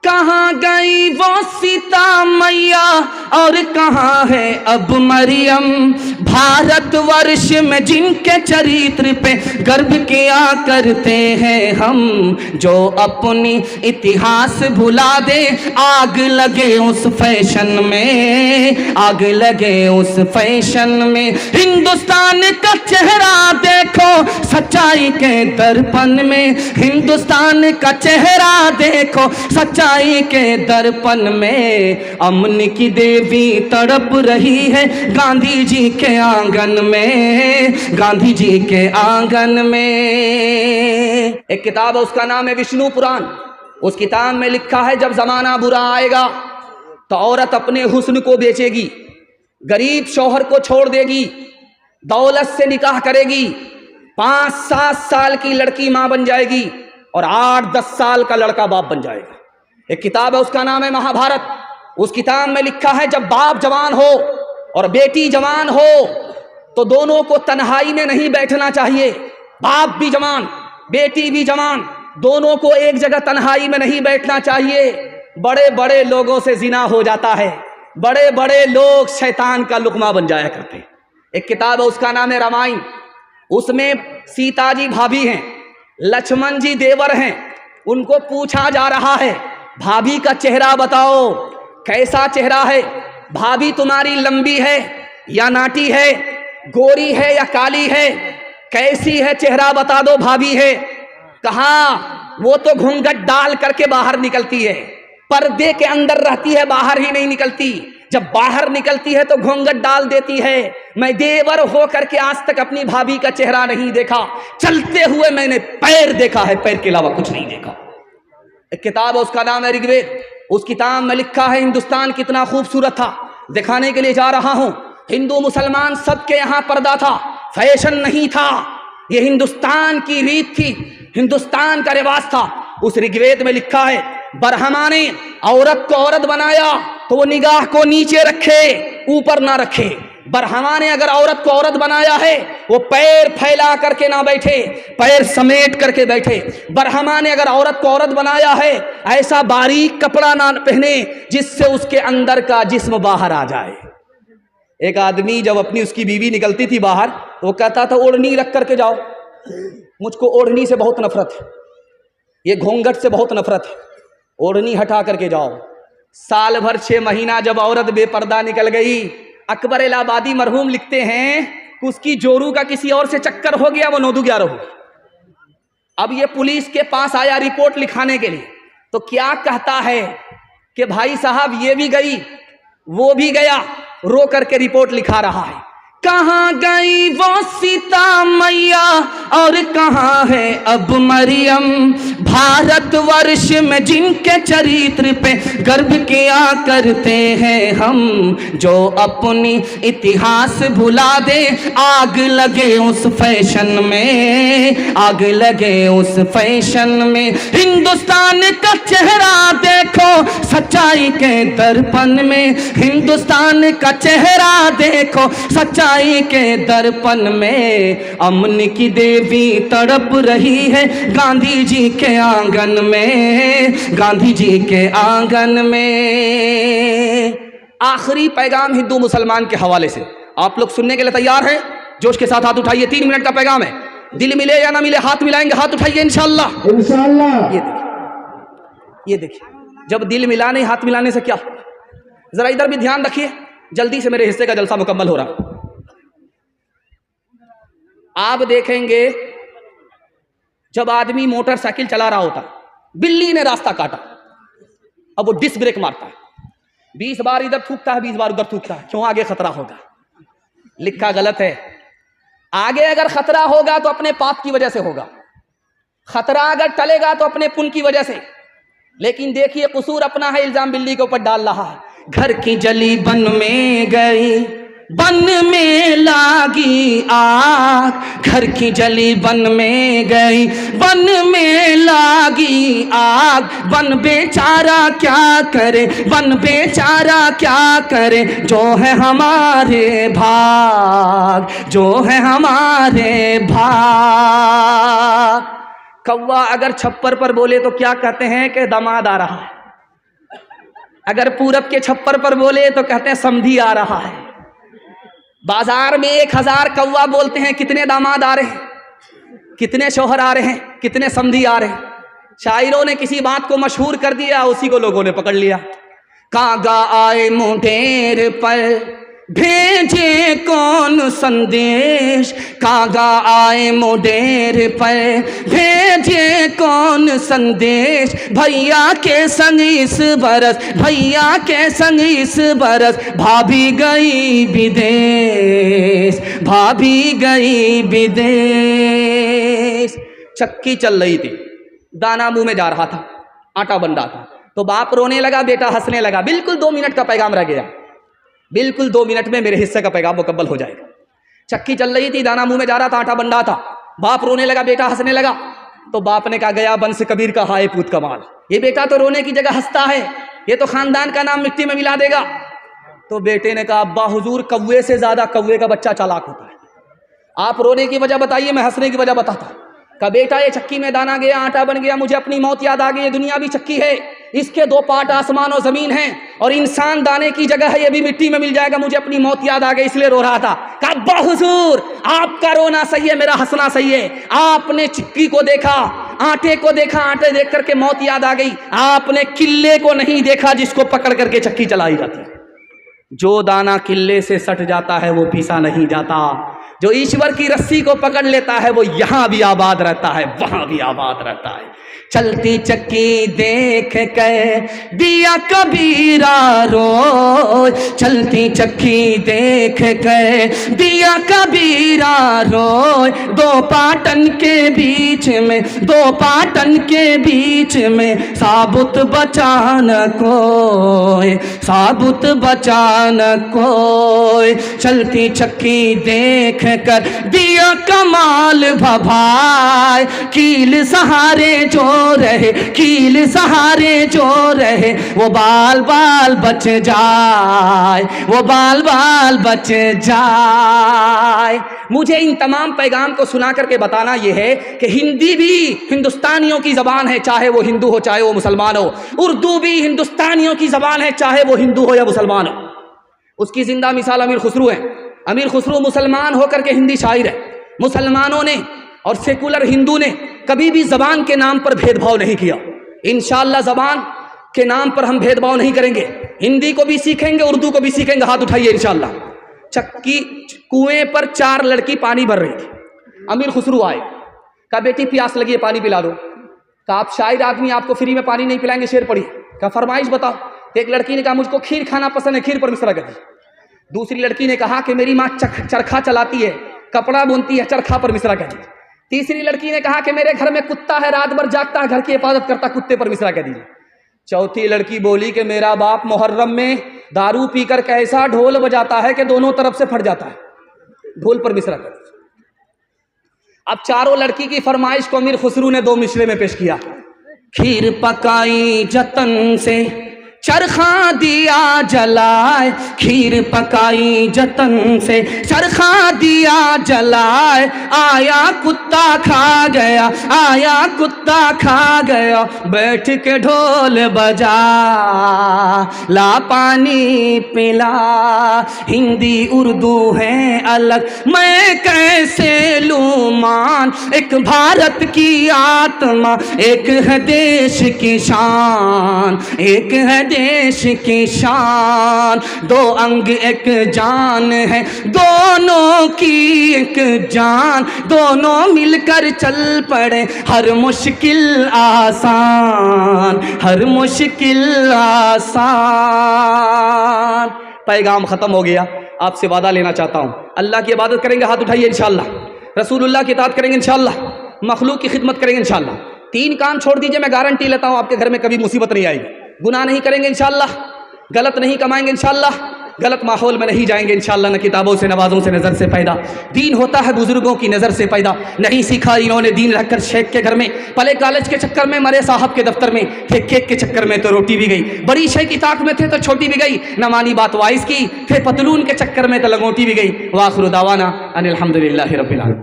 कहाँ गई वो सीता मैया और कहाँ है अब मरियम। भारतवर्ष में जिनके चरित्र पे गर्व किया करते हैं हम, जो अपनी इतिहास भुला दे आग लगे उस फैशन में, आग लगे उस फैशन में। हिंदुस्तान का चेहरा देखो सच्चाई के दर्पण में, हिंदुस्तान का चेहरा देखो सच्चाई के दर्पण में। अमन की देवी तड़प रही है गांधी जी के आंगन में, गांधी जी के आंगन में। एक किताब है उसका नाम है विष्णु पुराण। उस किताब में लिखा है जब जमाना बुरा आएगा तो औरत अपने हुस्न को बेचेगी, गरीब शौहर को छोड़ देगी, दौलत से निकाह करेगी, 5-7 साल की लड़की मां बन जाएगी और 8-10 साल का लड़का बाप बन जाएगा। एक किताब है उसका नाम है महाभारत। उस किताब में लिखा है जब बाप जवान हो और बेटी जवान हो तो दोनों को तन्हाई में नहीं बैठना चाहिए। बाप भी जवान बेटी भी जवान, दोनों को एक जगह तन्हाई में नहीं बैठना चाहिए। बड़े बड़े लोगों से जिना हो जाता है, बड़े बड़े लोग शैतान का लुकमा बन जाया करते। एक किताब है उसका नाम है रामायण। उसमें सीता जी भाभी हैं, लक्ष्मण जी देवर हैं। उनको पूछा जा रहा है भाभी का चेहरा बताओ, कैसा चेहरा है? भाभी तुम्हारी लंबी है या नाटी है, गोरी है या काली है, कैसी है चेहरा बता दो भाभी है। कहा वो तो घूंघट डाल करके बाहर निकलती है, पर्दे के अंदर रहती है, बाहर ही नहीं निकलती। जब बाहर निकलती है तो घूंघट डाल देती है। मैं देवर हो करके आज तक अपनी भाभी का चेहरा नहीं देखा, चलते हुए मैंने पैर देखा है, पैर के अलावा कुछ नहीं देखा। एक किताब है उसका नाम है ऋग्वेद। उस किताब में लिखा है हिंदुस्तान कितना खूबसूरत था। दिखाने के लिए जा रहा हूं, हिंदू मुसलमान सबके यहाँ पर्दा था, फैशन नहीं था, यह हिंदुस्तान की रीत थी, हिंदुस्तान का रिवाज था। उस ऋग्वेद में लिखा है ब्रह्मा ने औरत को औरत बनाया तो वो निगाह को नीचे रखे, ऊपर ना रखे। ब्रह्मा ने अगर औरत को औरत बनाया है वो पैर फैला करके ना बैठे, पैर समेट करके बैठे। ब्रह्मा ने अगर औरत को औरत बनाया है ऐसा बारीक कपड़ा ना पहने जिससे उसके अंदर का जिस्म बाहर आ जाए। एक आदमी जब अपनी उसकी बीवी निकलती थी बाहर तो वो कहता था ओढ़नी रख करके जाओ, मुझको ओढ़नी से बहुत नफरत है, ये घूंघट से बहुत नफरत है, ओढ़नी हटा करके जाओ। साल भर 6 महीना जब औरत बेपर्दा निकल गई, अकबर इलाहाबादी मरहूम लिखते हैं कि उसकी जोरू का किसी और से चक्कर हो गया, वो 9-11 हो गई। अब ये पुलिस के पास आया रिपोर्ट लिखाने के लिए, तो क्या कहता है कि भाई साहब ये भी गई वो भी गया, रो करके रिपोर्ट लिखा रहा है। कहाँ गई वो सीता मैया और कहाँ है अब मरियम। भारतवर्ष में जिनके चरित्र पे गर्व किया करते हैं हम, जो अपनी इतिहास भुला दे आग लगे उस फैशन में, आग लगे उस फैशन में। हिंदुस्तान का चेहरा देखो सच्चाई के दर्पण में, हिंदुस्तान का चेहरा देखो सच्चाई के दर्पण में। अमन की देवी तड़प रही है गांधी जी के आंगन में, गांधी जी के आंगन में। आखिरी पैगाम हिंदू मुसलमान के हवाले से आप लोग सुनने के लिए तैयार हैं? जोश के साथ हाथ उठाइए। 3 मिनट का पैगाम है। दिल मिले या ना मिले हाथ मिलाएंगे, हाथ उठाइए इंशाअल्लाह। इंशाअल्लाह। ये देखिए जब दिल मिलाने हाथ मिलाने से क्या, जरा इधर भी ध्यान रखिए, जल्दी से मेरे हिस्से का जलसा मुकम्मल हो रहा। आप देखेंगे जब आदमी मोटरसाइकिल चला रहा होता, बिल्ली ने रास्ता काटा, अब वो डिस्क ब्रेक मारता है, 20 बार इधर थूकता है, 20 बार उधर थूकता है, क्यों? आगे खतरा होगा। लिखा गलत है। आगे अगर खतरा होगा तो अपने पाप की वजह से होगा, खतरा अगर टलेगा तो अपने पुण्य की वजह से। लेकिन देखिए कसूर अपना है, इल्जाम बिल्ली के ऊपर डाल रहा है। घर की जली बन में गई, बन में लागी आग, घर की जली बन में गई, बन में लागी आग। बन बेचारा क्या करे, बन बेचारा क्या करे, जो है हमारे भाग, जो है हमारे भाग। कौवा अगर छप्पर पर बोले तो क्या कहते हैं कि दामाद आ रहा है, अगर पूरब के छप्पर पर बोले तो कहते हैं समधी आ रहा है। बाजार में 1000 कौवा बोलते हैं, कितने दामाद आ रहे हैं, कितने शौहर आ रहे हैं, कितने समधी आ रहे हैं। शायरों ने किसी बात को मशहूर कर दिया, उसी को लोगों ने पकड़ लिया। कागा आए मुंडेर पर भेजे कौन संदेश, कागा आए मुंडेर पर भेजे कौन संदेश, भैया के संग इस बरस, भैया के संग इस बरस, भाभी गई विदेश, भाभी गई विदेश। चक्की चल रही थी, दाना मुंह में जा रहा था, आटा बन रहा था, तो बाप रोने लगा, बेटा हंसने लगा। बिल्कुल 2 मिनट का पैगाम रह गया, बिल्कुल 2 मिनट में मेरे हिस्से का पैगाम मुकम्मल हो जाएगा। चक्की चल रही थी, दाना मुंह में जा रहा था, आटा बन रहा था, बाप रोने लगा, बेटा हंसने लगा। तो बाप ने कहा, गया बंस कबीर का हाय पूत कमाल, ये बेटा तो रोने की जगह हंसता है, ये तो खानदान का नाम मिट्टी में मिला देगा। तो बेटे ने कहा, अब्बा हुजूर, कौवे से ज्यादा कौवे का बच्चा चालाक होता है, आप रोने की वजह बताइए, मैं हंसने की वजह बताता। कहा, बेटा ये चक्की में दाना गया, आटा बन गया, मुझे अपनी मौत याद आ गई। ये दुनिया भी चक्की है, इसके 2 पार्ट आसमान और जमीन हैं, और इंसान दाने की जगह है, ये भी मिट्टी में मिल जाएगा, मुझे अपनी मौत याद आ गई, इसलिए रो रहा था। कहा, अब्बा हुजूर, आपका रोना सही है, मेरा हंसना सही है। आपने चक्की को देखा, आटे को देखा, आटे देख करके मौत याद आ गई, आपने किल्ले को नहीं देखा जिसको पकड़ करके चक्की चलाई जाती है। जो दाना किल्ले से सट जाता है वो पीसा नहीं जाता, जो ईश्वर की रस्सी को पकड़ लेता है वो यहां भी आबाद रहता है, वहां भी आबाद रहता है। चलती चक्की देख कर दिया कबीरा रोय, चलती चक्की देख कर दिया कबीरा रोय, 2 पाटन के बीच में, 2 पाटन के बीच में, साबुत बचा न कोई, साबुत बचा न कोई। चलती चक्की देख कर दिया कमाल भभाए, कील सहारे जो रहे, कील सहारे जो रहे, वो बाल बाल बच जाए, वो बाल बाल बच जाए। मुझे इन तमाम पैगाम को सुना करके बताना यह है कि हिंदी भी हिंदुस्तानियों की ज़बान है, चाहे वो हिंदू हो चाहे वो मुसलमान हो। उर्दू भी हिंदुस्तानियों की ज़बान है, चाहे वो हिंदू हो या मुसलमान हो। उसकी जिंदा मिसाल अमीर खुसरू है। अमीर खुसरू मुसलमान होकर के हिंदी शायर है। मुसलमानों ने और सेकुलर हिंदू ने कभी भी ज़बान के नाम पर भेदभाव नहीं किया। इंशाअल्लाह ज़बान के नाम पर हम भेदभाव नहीं करेंगे, हिंदी को भी सीखेंगे, उर्दू को भी सीखेंगे। हाथ उठाइए इंशाअल्लाह। चक्की कुएं पर 4 लड़की पानी भर रही थी। अमीर खुसरू आए, कहा, बेटी प्यास लगी है, पानी पिला दो। कहा, आप शायर आदमी, आपको फ्री में पानी नहीं पिलाएंगे, शेर पढ़िए। कहा, फरमाइश बताओ। एक लड़की ने कहा, मुझको खीर खाना पसंद है, खीर पर मिश्रा कर दी। दूसरी लड़की ने कहा कि मेरी माँ चरखा चलाती है, कपड़ा बुनती है, चरखा पर मिश्रा कर दी। तीसरी लड़की ने कहा कि मेरे घर में कुत्ता है, रात भर जागता है, घर की हिफाजत करता, कुत्ते पर मिश्रा कह दीजिए। चौथी लड़की बोली कि मेरा बाप मुहर्रम में दारू पीकर कैसा ढोल बजाता है कि दोनों तरफ से फट जाता है, ढोल पर मिश्रा कर दीजिए। अब चारों लड़की की फरमाइश को अमीर खुसरू ने 2 मिसरे में पेश किया। खीर पकाई जतन से, चरखा दिया जलाए, खीर पकाई जतन से, चरखा दिया जलाए, आया कुत्ता खा गया, आया कुत्ता खा गया, बैठ के ढोल बजा, ला पानी पिला। हिंदी उर्दू है अलग, मैं कैसे लूं मान, एक भारत की आत्मा, एक है देश की शान, एक है देश की शान। 2 अंग एक जान है, दोनों की एक जान, दोनों मिलकर चल पड़े, हर मुश्किल आसान, हर मुश्किल आसान। पैगाम खत्म हो गया। आपसे वादा लेना चाहता हूं, अल्लाह की इबादत करेंगे, हाथ उठाइए इंशाअल्लाह। रसूलुल्लाह की इताअत करेंगे इंशाअल्लाह, मखलूक की खिदमत करेंगे इंशाअल्लाह। 3 काम छोड़ दीजिए, मैं गारंटी लेता हूं आपके घर में कभी मुसीबत नहीं आएगी। गुनाह नहीं करेंगे इंशाअल्लाह, गलत नहीं कमाएंगे इंशाअल्लाह, गलत माहौल में नहीं जाएंगे इंशाअल्लाह। न किताबों से, नवाजों से, नज़र से पैदा दीन होता है, बुजुर्गों की नज़र से पैदा। नहीं सीखा इन्होंने दीन रखकर शेख के घर में, पले कॉलेज के चक्कर में, मरे साहब के दफ्तर में, थे केक के चक्कर में तो रोटी भी गई, बड़ी शेख की ताक में थे तो छोटी भी गई, न मानी बात वाइस की, थे पतलून के चक्कर में तो लंगोटी भी गई। वाखिर दावाना अनिल हम्दुलिल्लाहि रब्बिल आलमीन।